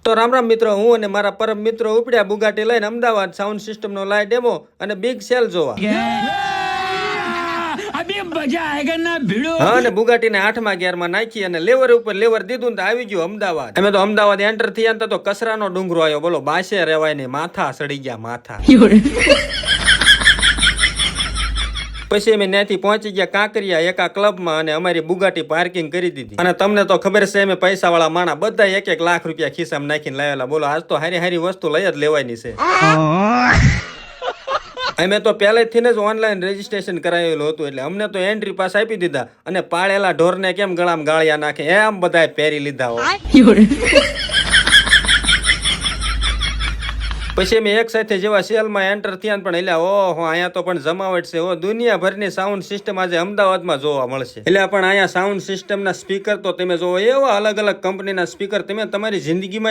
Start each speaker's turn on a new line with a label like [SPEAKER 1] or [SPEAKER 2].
[SPEAKER 1] તો રામ રામ મિત્રો, હું અને મારા પરમ મિત્રો ઉપડ્યા બુગાટી લઈને અમદાવાદ સાઉન્ડ સિસ્ટમ નો લાઈવ ડેમો અને બિગ સેલ જોવા. હા, અને બુગાટીને 8મા ગિયરમાં નાખી અને લેવર ઉપર લેવર દીધું તો આવી ગયું અમદાવાદ. અમે તો અમદાવાદ એન્ટર થયા તો કચરાનો ડુંગરો આવ્યો. બોલો, બાસે રેવાય નહીં, માથા સડી ગયા માથા. પછી અમે ત્યાંથી પહોંચી ગયા કાંકરિયા એકા ક્લબમાં અને અમારી બુગાટી પાર્કિંગ કરી દીધી. અને તમને તો ખબર છે, અમે પૈસા વાળા માણા બધા 1-1 લાખ રૂપિયા ખિસ્સામાં નાખીને લાવેલા. બોલો, આજ તો હારી હારી વસ્તુ લઈ જ લેવાની છે. અમે તો પહેલેથી જ ઓનલાઈન રજીસ્ટ્રેશન કરાવેલું હતું, એટલે અમને તો એન્ટ્રી પાસ આપી દીધા. અને પાળેલા ઢોરને કેમ ગળામાં ગાળિયા નાખે એમ બધા પહેરી લીધા હોય. પછી અમે એક સાથે જેવા સેલમાં એન્ટર થયા પણ એટલે ઓહો, અહીંયા તો પણ જમાવટ છે. દુનિયાભરની સાઉન્ડ સિસ્ટમ આજે અમદાવાદમાં જોવા મળશે. એટલે પણ અહીંયા સાઉન્ડ સિસ્ટમના સ્પીકર તો તમે જોવો, એવા અલગ અલગ કંપનીના સ્પીકર તમે તમારી જિંદગીમાં